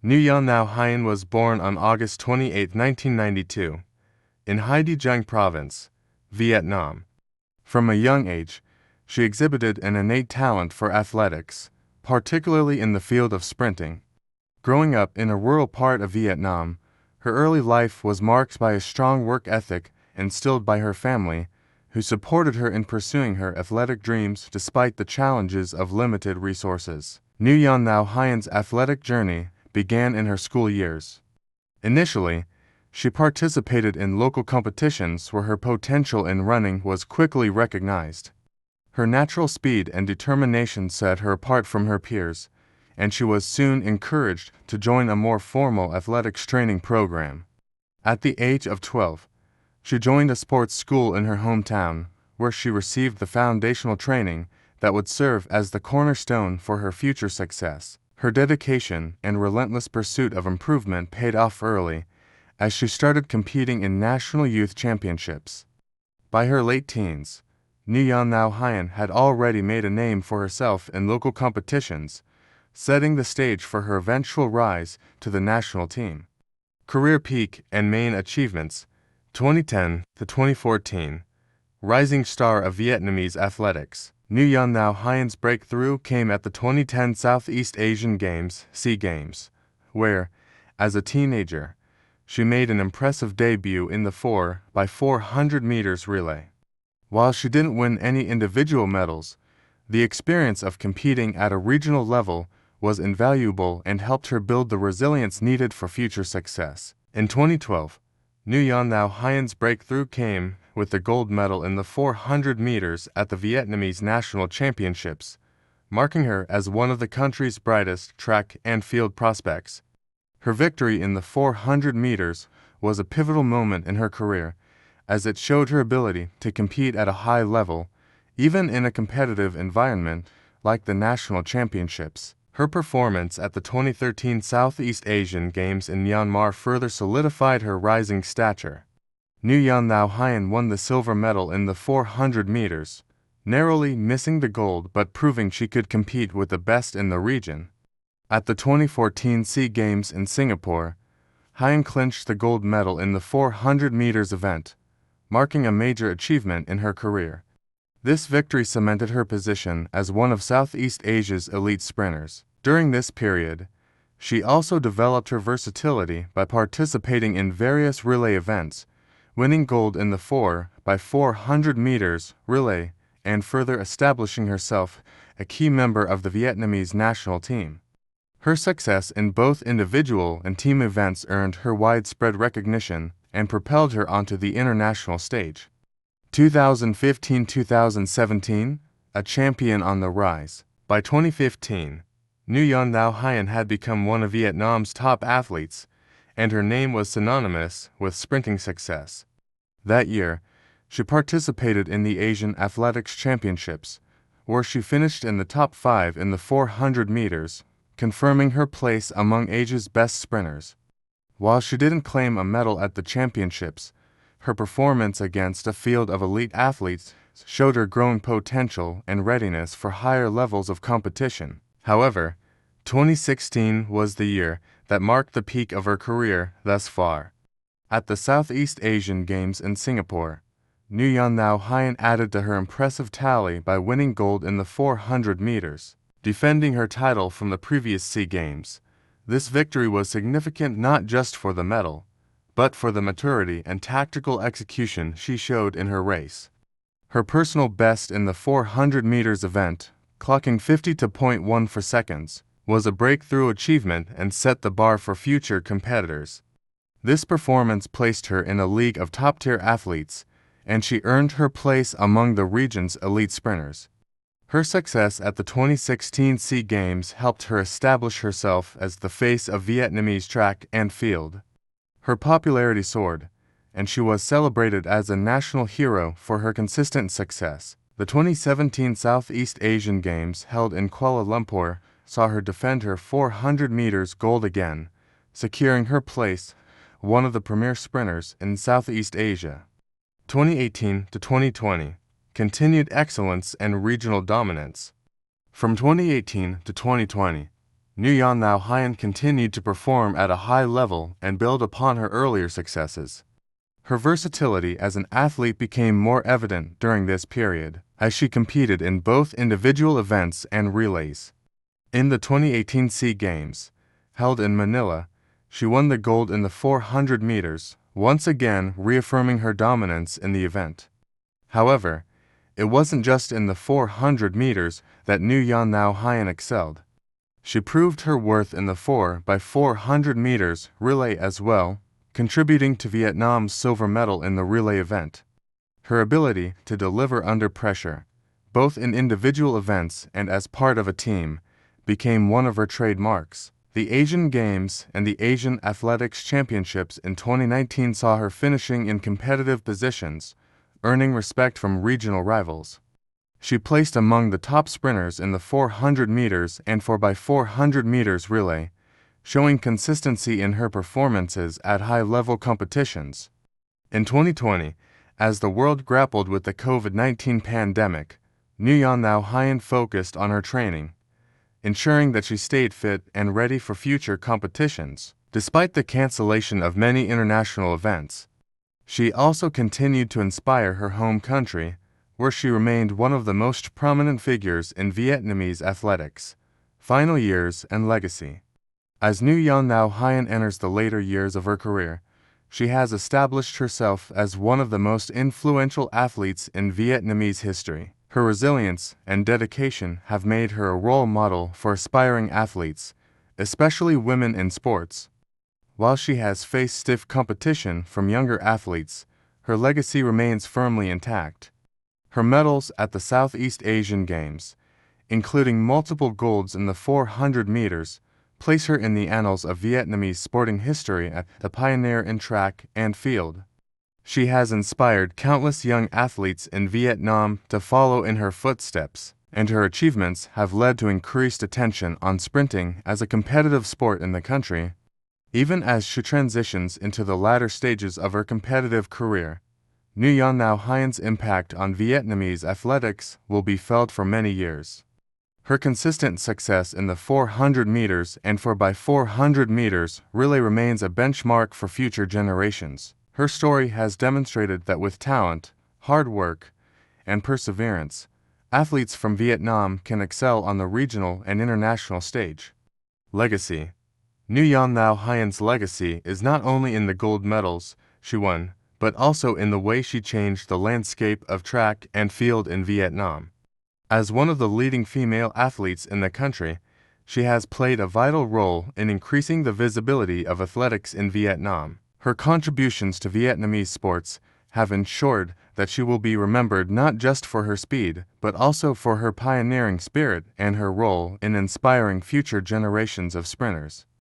Nguyen Nao Hien was born on August 28, 1992, in Hai Đi Giang Province, Vietnam. From a young age, she exhibited an innate talent for athletics, particularly in the field of sprinting. Growing up in a rural part of Vietnam, her early life was marked by a strong work ethic instilled by her family, who supported her in pursuing her athletic dreams despite the challenges of limited resources. Nguyen Nao Hien's athletic journey began in her school years. Initially, she participated in local competitions where her potential in running was quickly recognized. Her natural speed and determination set her apart from her peers, and she was soon encouraged to join a more formal athletics training program. At the age of 12, she joined a sports school in her hometown, where she received the foundational training that would serve as the cornerstone for her future success. Her dedication and relentless pursuit of improvement paid off early, as she started competing in national youth championships. By her late teens, Nguyen Nao Hien had already made a name for herself in local competitions, setting the stage for her eventual rise to the national team. Career peak and main achievements: 2010 to 2014, rising star of Vietnamese athletics. Nguyen Nao Hien's breakthrough came at the 2010 Southeast Asian Games, SEA Games, where, as a teenager, she made an impressive debut in the 4x400 meters relay. While she didn't win any individual medals, the experience of competing at a regional level was invaluable and helped her build the resilience needed for future success. In 2012, Nguyen Nao Hien's breakthrough came with the gold medal in the 400 meters at the Vietnamese National Championships, marking her as one of the country's brightest track and field prospects. Her victory in the 400 meters was a pivotal moment in her career, as it showed her ability to compete at a high level, even in a competitive environment like the national championships. Her performance at the 2013 Southeast Asian Games in Myanmar further solidified her rising stature. Nguyen Nao Hien won the silver medal in the 400 meters, narrowly missing the gold but proving she could compete with the best in the region. At the 2014 SEA Games in Singapore, Hien clinched the gold medal in the 400 meters event, marking a major achievement in her career. This victory cemented her position as one of Southeast Asia's elite sprinters. During this period, she also developed her versatility by participating in various relay events, winning gold in the 4x400 meters relay and further establishing herself a key member of the Vietnamese national team. Her success in both individual and team events earned her widespread recognition and propelled her onto the international stage. 2015-2017, a champion on the rise. By 2015, Nguyen Nao Hien had become one of Vietnam's top athletes, and her name was synonymous with sprinting success. That year, she participated in the Asian Athletics Championships, where she finished in the top 5 in the 400 meters, confirming her place among Asia's best sprinters. While she didn't claim a medal at the championships, her performance against a field of elite athletes showed her growing potential and readiness for higher levels of competition. However, 2016 was the year that marked the peak of her career thus far. At the Southeast Asian Games in Singapore, Nguyen Nao Hien added to her impressive tally by winning gold in the 400 meters, defending her title from the previous SEA Games. This victory was significant not just for the medal, but for the maturity and tactical execution she showed in her race. Her personal best in the 400 meters event, clocking 50.14 seconds, was a breakthrough achievement and set the bar for future competitors. This performance placed her in a league of top-tier athletes, and she earned her place among the region's elite sprinters. Her success at the 2016 SEA Games helped her establish herself as the face of Vietnamese track and field. Her popularity soared, and she was celebrated as a national hero for her consistent success. The 2017 Southeast Asian Games held in Kuala Lumpur saw her defend her 400 meters gold again, securing her place one of the premier sprinters in Southeast Asia. 2018 to 2020, continued excellence and regional dominance. From 2018 to 2020, Nguyen Lao Hien continued to perform at a high level and build upon her earlier successes. Her versatility as an athlete became more evident during this period, as she competed in both individual events and relays. In the 2018 SEA Games, held in Manila, she won the gold in the 400 meters, once again reaffirming her dominance in the event. However, it wasn't just in the 400 meters that Nguyen Lao Hien excelled. She proved her worth in the 4x400 meters relay as well, contributing to Vietnam's silver medal in the relay event. Her ability to deliver under pressure, both in individual events and as part of a team, became one of her trademarks. The Asian Games and the Asian Athletics Championships in 2019 saw her finishing in competitive positions, earning respect from regional rivals. She placed among the top sprinters in the 400 meters and 4x400 meters relay, showing consistency in her performances at high-level competitions. In 2020, as the world grappled with the COVID-19 pandemic, Nguyen Lao Hien focused on her training, ensuring that she stayed fit and ready for future competitions. Despite the cancellation of many international events, she also continued to inspire her home country, where she remained one of the most prominent figures in Vietnamese athletics, final years, and legacy. As Nguyen Lao Hien enters the later years of her career, she has established herself as one of the most influential athletes in Vietnamese history. Her resilience and dedication have made her a role model for aspiring athletes, especially women in sports. While she has faced stiff competition from younger athletes, her legacy remains firmly intact. Her medals at the Southeast Asian Games, including multiple golds in the 400 meters, place her in the annals of Vietnamese sporting history as a pioneer in track and field. She has inspired countless young athletes in Vietnam to follow in her footsteps, and her achievements have led to increased attention on sprinting as a competitive sport in the country. Even as she transitions into the latter stages of her competitive career, Nguyen Lao Hien's impact on Vietnamese athletics will be felt for many years. Her consistent success in the 400 meters and 4x400 meters relay remains a benchmark for future generations. Her story has demonstrated that with talent, hard work, and perseverance, athletes from Vietnam can excel on the regional and international stage. Legacy. Nguyen Lao Hien's legacy is not only in the gold medals she won, but also in the way she changed the landscape of track and field in Vietnam. As one of the leading female athletes in the country, she has played a vital role in increasing the visibility of athletics in Vietnam. Her contributions to Vietnamese sports have ensured that she will be remembered not just for her speed, but also for her pioneering spirit and her role in inspiring future generations of sprinters.